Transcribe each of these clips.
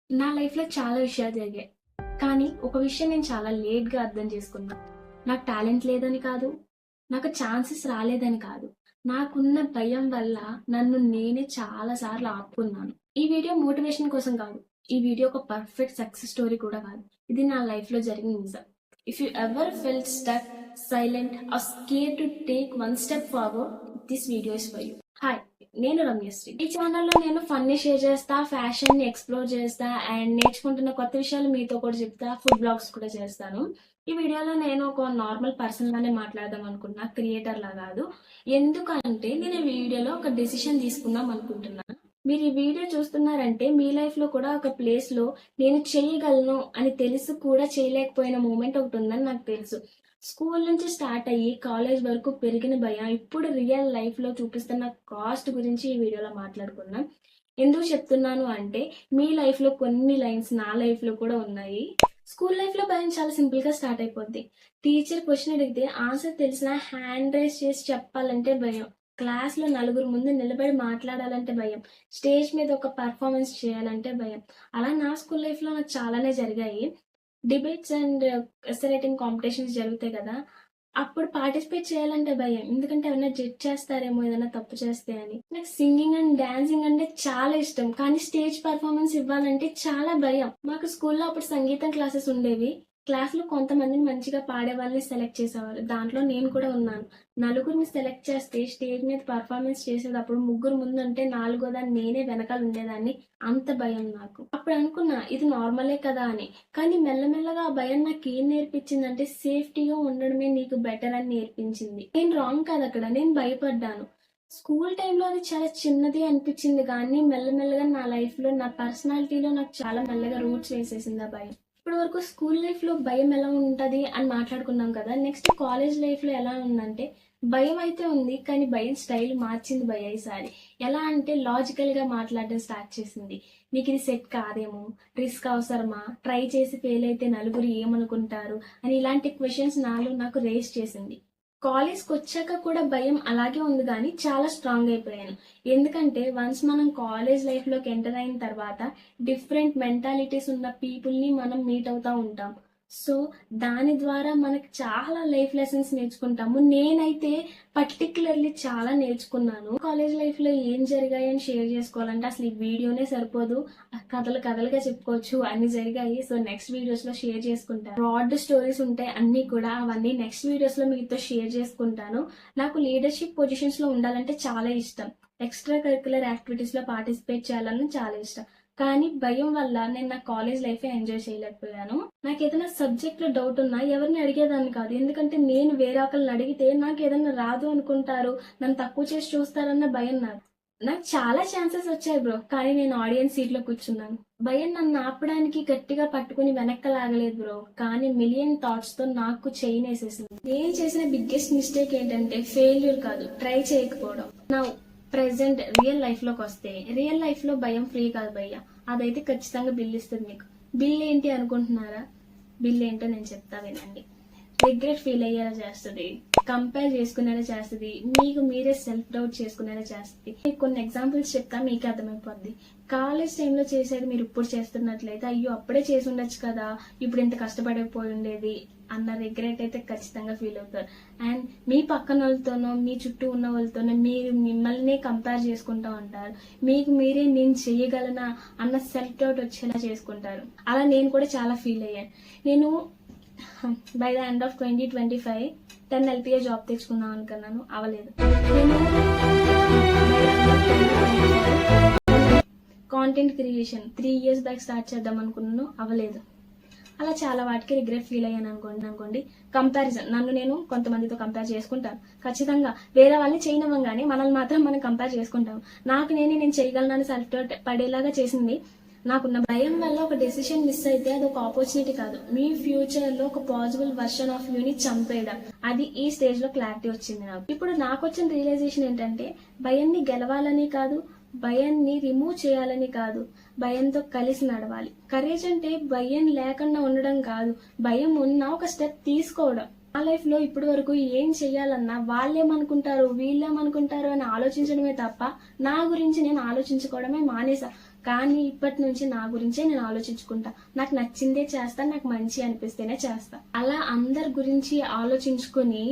నా లైఫ్‌లో చాలా విషయాలు జరిగాయి. కానీ ఒక విషయం నేను చాలా లేట్‌గా అర్థం చేసుకున్నా. నాకు టాలెంట్ లేదని కాదు, నాకు ఛాన్సెస్ రాలేదని కాదు. నాకున్న భయం వల్ల నన్ను నేనే చాలా సార్లు ఆపుకున్నాను. ఈ వీడియో మోటివేషన్ కోసం కాదు. ఈ వీడియో ఒక పర్ఫెక్ట్ సక్సెస్ స్టోరీ కూడా కాదు. ఇది నా లైఫ్‌లో జరిగిన నిజం. If you ever felt stuck, silent or scared to take one step forward, this video is for you. Hi, నేను రమ్యశ్రీ. ఈ ఛానల్లో నేను ఫన్నీ షేర్ చేస్తా, ఫ్యాషన్ ని ఎక్స్ప్లోర్ చేస్తా అండ్ నేర్చుకుంటున్న కొత్త విషయాలు మీతో కూడా చెప్తా, ఫుడ్ బ్లాగ్స్ కూడా చేస్తాను. ఈ వీడియోలో నేను ఒక నార్మల్ పర్సన్ లానే మాట్లాడదాం అనుకున్నా, క్రియేటర్ లా కాదు. ఎందుకంటే నేను ఈ వీడియోలో ఒక డెసిషన్ తీసుకుందాం అనుకుంటున్నాను. మీరు ఈ వీడియో చూస్తున్నారంటే మీ లైఫ్ లో కూడా ఒక ప్లేస్ లో నేను చేయగలను అని తెలిసి కూడా చేయలేకపోయిన మూమెంట్ ఒకటి ఉందని నాకు తెలుసు. స్కూల్ నుంచి స్టార్ట్ అయ్యి కాలేజ్ వరకు పెరిగిన భయం ఇప్పుడు రియల్ లైఫ్ లో చూపిస్తున్న కాస్ట్ గురించి ఈ వీడియోలో మాట్లాడుకుందాం. ఎందుకు చెప్తున్నాను అంటే మీ లైఫ్ లో కొన్ని లైన్స్ నా లైఫ్ లో కూడా ఉన్నాయి. స్కూల్ లైఫ్ లో భయం చాలా సింపుల్ గా స్టార్ట్ అయిపోద్ది. టీచర్ క్వశ్చన్ అడిగితే ఆన్సర్ తెలిసిన హ్యాండ్ రైజ్ చేసి చెప్పాలంటే భయం. క్లాస్ లో నలుగురు ముందు నిలబడి మాట్లాడాలంటే భయం. స్టేజ్ మీద ఒక పర్ఫార్మెన్స్ చేయాలంటే భయం. అలా నా స్కూల్ లైఫ్ లో నాకు చాలానే జరిగాయి. Debates and essay writing competitions జరుగుతాయి కదా, అప్పుడు పార్టిసిపేట్ చేయాలంటే భయం. ఎందుకంటే ఏమైనా జడ్జ్ చేస్తారేమో ఏదైనా తప్పు చేస్తే అని. నాకు సింగింగ్ అండ్ డాన్సింగ్ అంటే చాలా ఇష్టం, కానీ స్టేజ్ పర్ఫార్మెన్స్ ఇవ్వాలంటే చాలా భయం. మాకు స్కూల్లో అప్పుడు సంగీతం క్లాసెస్ ఉండేవి. క్లాస్ లో కొంతమందిని మంచిగా పాడే వాళ్ళని సెలెక్ట్ చేసేవారు. దాంట్లో నేను కూడా ఉన్నాను. నలుగురిని సెలెక్ట్ చేస్తే స్టేజ్ మీద పర్ఫార్మెన్స్ చేసేటప్పుడు ముగ్గురు ముందు అంటే నాలుగో దాన్ని నేనే వెనకాల ఉండేదాన్ని. అంత భయం నాకు. అప్పుడు అనుకున్నా ఇది నార్మలే కదా అని. కానీ మెల్లమెల్లగా ఆ భయం నాకు ఏం నేర్పించిందంటే సేఫ్టీగా ఉండడమే నీకు బెటర్ అని నేర్పించింది. నేను రాంగ్ కాదు అక్కడ, నేను భయపడ్డాను. స్కూల్ టైంలో అది చాలా చిన్నది అనిపించింది, కానీ మెల్లమెల్లగా నా లైఫ్ లో నా పర్సనాలిటీలో నాకు చాలా మెల్లగా రూట్స్ వేసేసింది ఆ భయం. ఇప్పటి వరకు స్కూల్ లైఫ్ లో భయం ఎలా ఉంటది అని మాట్లాడుకున్నాం కదా. నెక్స్ట్ కాలేజ్ లైఫ్ లో ఎలా ఉందంటే భయం అయితే ఉంది, కానీ భయం స్టైల్ మార్చింది భయ ఈసారి. ఎలా అంటే లాజికల్ గా మాట్లాడడం స్టార్ట్ చేసింది. నీకు ఇది సెట్ కాదేమో, రిస్క్ అవసరమా, ట్రై చేసి ఫెయిల్ అయితే నలుగురు ఏమనుకుంటారు అని ఇలాంటి క్వశ్చన్స్ నాలో నాకు రేస్ చేసింది. కాలేజ్కి వచ్చాక కూడా భయం అలాగే ఉంది, కానీ చాలా స్ట్రాంగ్ అయిపోయాను. ఎందుకంటే వన్స్ మనం కాలేజ్ లైఫ్లోకి ఎంటర్ అయిన తర్వాత డిఫరెంట్ మెంటాలిటీస్ ఉన్న పీపుల్ని మనం మీట్ అవుతూ ఉంటాం. సో దాని ద్వారా మనకి చాలా లైఫ్ లెసన్స్ నేర్చుకుంటాము. నేనైతే పర్టికులర్లీ చాలా నేర్చుకున్నాను. కాలేజ్ లైఫ్లో ఏం జరిగాయని షేర్ చేసుకోవాలంటే అసలు ఈ వీడియోనే సరిపోదు, కథలు కథలుగా చెప్పుకోవచ్చు. అన్ని జరిగాయి. సో నెక్స్ట్ వీడియోస్లో షేర్ చేసుకుంటాను. బ్రాడ్ స్టోరీస్ ఉంటాయి అన్నీ కూడా, అవన్నీ నెక్స్ట్ వీడియోస్లో మీతో షేర్ చేసుకుంటాను. నాకు లీడర్షిప్ పొజిషన్స్లో ఉండాలంటే చాలా ఇష్టం. ఎక్స్ట్రా కరిక్యులర్ యాక్టివిటీస్లో పార్టిసిపేట్ చేయాలని చాలా ఇష్టం. కానీ భయం వల్ల నేను నా కాలేజ్ లైఫ్ ఎంజాయ్ చేయలేకపోయాను. నాకు ఏదైనా సబ్జెక్ట్ లో డౌట్ ఉన్నా ఎవరిని అడిగేదాన్ని కాదు. ఎందుకంటే నేను వేరే ఒకరిని అడిగితే నాకు ఏదైనా రాదు అనుకుంటారు, నన్ను తక్కువ చేసి చూస్తారన్న భయం నాకు. నాకు చాలా ఛాన్సెస్ వచ్చాయి బ్రో, కానీ నేను ఆడియన్స్ సీట్ లో కూర్చున్నాను. భయం నన్ను ఆపడానికి గట్టిగా పట్టుకుని వెనక్కి లాగలేదు బ్రో, కానీ మిలియన్ థాట్స్ తో నాకు చైన్ వేసేసింది. నేను చేసిన బిగ్గెస్ట్ మిస్టేక్ ఏంటంటే ఫెయిల్యూర్ కాదు, ట్రై చేయకపోవడం. నా ప్రెసెంట్ రియల్ లైఫ్ లోకి వస్తే రియల్ లైఫ్ లో భయం ఫ్రీ కాదు భయ్య. అదైతే ఖచ్చితంగా బిల్ ఇస్తుంది మీకు. బిల్ ఏంటి అనుకుంటున్నారా? బిల్ ఏంటో నేను చెప్తా వినండి. రిగ్రెట్ ఫీల్ అయ్యేలా చేస్తుంది, కంపేర్ చేసుకునేలా చేస్తుంది, మీకు మీరే సెల్ఫ్ డౌట్ చేసుకునేలా చేస్తుంది. మీకు కొన్ని ఎగ్జాంపుల్స్ చెప్తా, మీకు అర్థమైపోద్ది. కాలేజ్ టైంలో చేసేది మీరు ఇప్పుడు చేస్తున్నట్లయితే అయ్యో అప్పుడే చేసి ఉండొచ్చు కదా, ఇప్పుడు ఇంత కష్టపడకపోయి ఉండేది అన్న రిగ్రెట్ అయితే ఖచ్చితంగా ఫీల్ అవుతారు. అండ్ మీ పక్కన వాళ్ళతోనో మీ చుట్టూ ఉన్న వాళ్ళతోనో మీరు మిమ్మల్ని కంపేర్ చేసుకుంటూ ఉంటారు. మీకు మీరే నేను చేయగలనా అన్న సెల్ఫ్ డౌట్ వచ్చేలా చేసుకుంటారు. అలా నేను కూడా చాలా ఫీల్ అయ్యాను. నేను by the end of 2025 10 LPA job తెచ్చుకుందాం అనుకున్నాను, అవ్వలేదు. నేను content creation 3 years back start చేద్దాం అనుకున్నాను, అవ్వలేదు. అలా చాలా వాటికి రిగ్రెట్ ఫీల్ అయ్యాను అనుకోండి. కంపారిజన్, నన్ను నేను కొంతమందితో కంపేర్ చేసుకుంటాను. ఖచ్చితంగా వేరే వాళ్ళని చేయనివ్వంగానే మనల్ని మాత్రం మనం కంపేర్ చేసుకుంటాం. నాకు నేను చేయగలనని సెల్ఫ్ డౌట్ పడేలాగా చేసింది. నాకున్న భయం వల్ల ఒక డెసిషన్ మిస్ అయితే అది ఒక ఆపర్చునిటీ కాదు, మీ ఫ్యూచర్ లో ఒక పాసిబుల్ వర్షన్ ఆఫ్ యూని చంపేయడం. అది ఈ స్టేజ్ లో క్లారిటీ వచ్చింది నాకు. ఇప్పుడు నాకు వచ్చిన రియలైజేషన్ ఏంటంటే భయాన్ని గెలవాలని కాదు, భయాన్ని రిమూవ్ చేయాలని కాదు, భయంతో కలిసి నడవాలి. కరేజ్ అంటే భయం లేకుండా ఉండడం కాదు, భయం ఉన్న ఒక స్టెప్ తీసుకోవడం. నా లైఫ్ లో ఇప్పటి వరకు ఏం చెయ్యాలన్నా వాళ్ళేమనుకుంటారు వీళ్ళేమనుకుంటారు అని ఆలోచించడమే తప్ప నా గురించి నేను ఆలోచించుకోవడమే మానేసా. కానీ ఇప్పటి నుంచి నా గురించే నేను ఆలోచించుకుంటా. నాకు నచ్చిందే చేస్తా, నాకు మంచి అనిపిస్తేనే చేస్తా. అలా అందరి గురించి ఆలోచించుకుని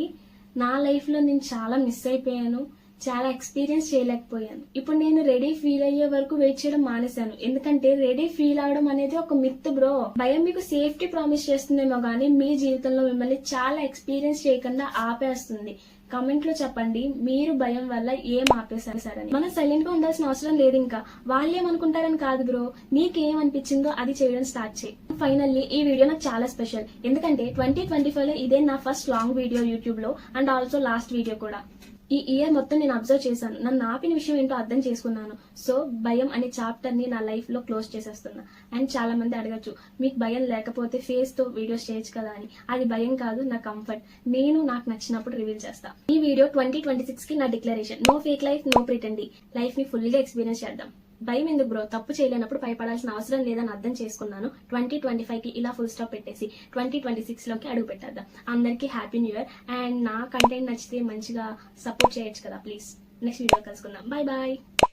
నా లైఫ్ లో నేను చాలా మిస్ అయిపోయాను, చాలా ఎక్స్పీరియన్స్ చేయలేకపోయాను. ఇప్పుడు నేను రెడీ ఫీల్ అయ్యే వరకు వెయిట్ చేయడం మానేశాను. ఎందుకంటే రెడీ ఫీల్ అవడం అనేది ఒక మిత్ బ్రో. భయం మీకు సేఫ్టీ ప్రామిస్ చేస్తుందేమో కానీ మీ జీవితంలో మిమ్మల్ని చాలా ఎక్స్పీరియన్స్ చేయకుండా ఆపేస్తుంది. కమెంట్ లో చెప్పండి మీరు భయం వల్ల ఏం ఆపేసారని. మనం సైలెంట్ గా ఉండాల్సిన అవసరం లేదు. ఇంకా వాళ్ళేమనుకుంటారని కాదు బ్రో, నీకేమనిపించిందో అది చేయడం స్టార్ట్ చేయి. ఫైనల్లీ ఈ వీడియో నాకు చాలా స్పెషల్. ఎందుకంటే 2025 లో ఇదే నా ఫస్ట్ లాంగ్ వీడియో యూట్యూబ్ లో, అండ్ ఆల్సో లాస్ట్ వీడియో కూడా. ఈ ఇయర్ మొత్తం నేను అబ్జర్వ్ చేశాను, నన్ను ఆపిన విషయం ఏంటో అర్థం చేసుకున్నాను. సో భయం అనే చాప్టర్ ని నా లైఫ్ లో క్లోజ్ చేసేస్తున్నా. అండ్ చాలా మంది అడగచ్చు, మీకు భయం లేకపోతే ఫేస్ తో వీడియోస్ చేయొచ్చు కదా అని. అది భయం కాదు, నా కంఫర్ట్. నేను నాకు నచ్చినప్పుడు రివీల్ చేస్తా. ఈ వీడియో 2026 కి నా declaration. No fake life, no pretending. Life ని ఫుల్ గా ఎక్స్పీరియన్స్ చేద్దాం. భయం ఎందుకు బ్రో, తప్పు చేయలేనప్పుడు భయపడాల్సిన అవసరం లేదని అర్థం చేసుకున్నాను. 2025 కి ఇలా ఫుల్ స్టాప్ పెట్టేసి 2026 లోకి అడుగు పెట్టేద్దాం. అందరికీ హ్యాపీ న్యూ ఇయర్. అండ్ నా కంటెంట్ నచ్చితే మంచిగా సపోర్ట్ చేయొచ్చు కదా ప్లీజ్. నెక్స్ట్ వీడియో కలుసుకుందాం. Bye bye.